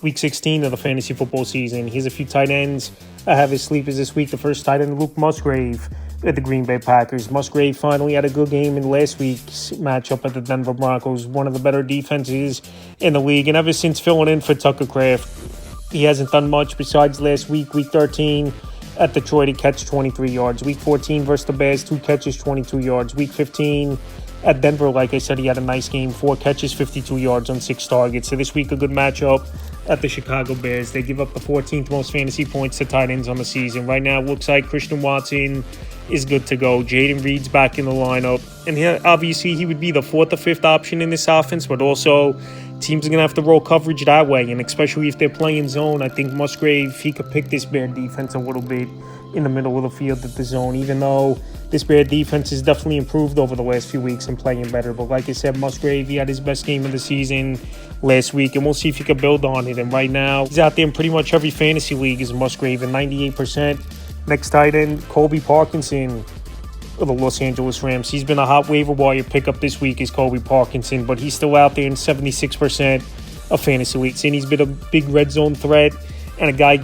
Week 16 of the fantasy football season. Here's a few tight ends I have as sleepers this week. The first tight end, Luke Musgrave at the Green Bay Packers. Musgrave finally had a good game in last week's matchup at the Denver Broncos, one of the better defenses in the league. And ever since filling in for Tucker Kraft, he hasn't done much besides last week, week 13 at Detroit, he catch 23 yards. Week 14 versus the Bears, 2 catches, 22 yards. Week 15 at Denver, like I said, he had a nice game, 4 catches, 52 yards on 6 targets. So this week, a good matchup at the Chicago Bears. They give up the 14th most fantasy points to tight ends on the season. Right now, it looks like Christian Watson is good to go. Jaden Reed's back in the lineup. And obviously, he would be the 4th or 5th option in this offense, but also teams are going to have to roll coverage that way. And especially if they're playing zone, I think Musgrave, he could pick this Bear defense a little bit in the middle of the field at the zone, even though this Bear defense has definitely improved over the last few weeks and playing better. But like I said, Musgrave, he had his best game of the season last week, and we'll see if he can build on it. And right now, he's out there in pretty much every fantasy league is Musgrave at 98%. Next tight end, Colby Parkinson of the Los Angeles Rams. He's been a hot waiver wire pickup this week is Colby Parkinson, but he's still out there in 76% of fantasy leagues. And he's been a big red zone threat and a guy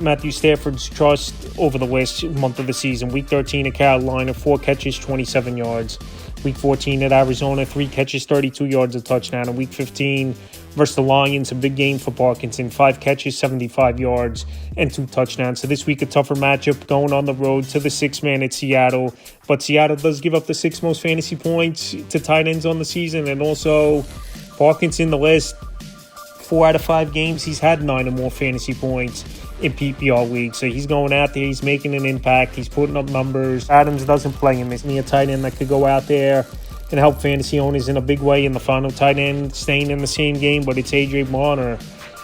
Matthew Stafford's trust over the last month of the season. Week 13 at Carolina, 4 catches, 27 yards. Week 14 at Arizona, 3 catches, 32 yards, a touchdown. And Week 15 versus the Lions, a big game for Parkinson, 5 catches, 75 yards, and 2 touchdowns. So this week, a tougher matchup going on the road to the 6th man at Seattle. But Seattle does give up the 6th most fantasy points to tight ends on the season. And also, Parkinson, the last 4 out of 5 games, he's had 9 or more fantasy points in PPR league. So he's going out there, he's making an impact, he's putting up numbers. Adams doesn't play him. Is me a tight end that could go out there and help fantasy owners in a big way in the final tight end, staying in the same game, but it's A.J. Bonner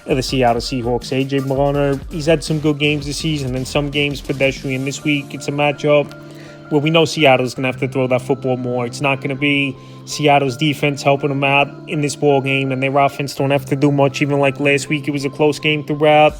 of the Seattle Seahawks. A.J. Bonner, he's had some good games this season and some games pedestrian. This week, it's a matchup where we know Seattle's going to have to throw that football more. It's not going to be Seattle's defense helping them out in this ball game, and their offense don't have to do much. Even like last week, it was a close game throughout,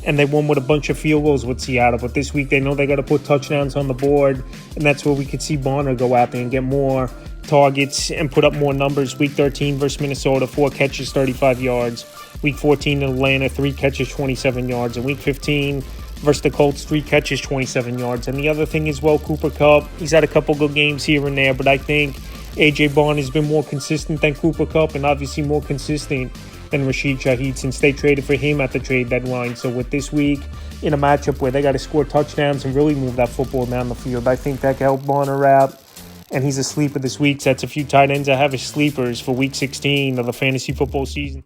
and they won with a bunch of field goals with Seattle. But this week, they know they got to put touchdowns on the board, and that's where we could see Bonner go out there and get more targets and put up more numbers. Week 13 versus Minnesota, 4 catches, 35 yards. Week 14 in Atlanta, 3 catches, 27 yards. And Week 15 versus the Colts, 3 catches, 27 yards. And the other thing is, well, Cooper Kupp, he's had a couple good games here and there, but I think A.J. Bonner has been more consistent than Cooper Kupp and obviously more consistent than Rashid Shaheed since they traded for him at the trade deadline. So with this week in a matchup where they got to score touchdowns and really move that football down the field, I think that can help Bonner out. And he's a sleeper this week. So that's a few tight ends I have as sleepers for Week 16 of the fantasy football season.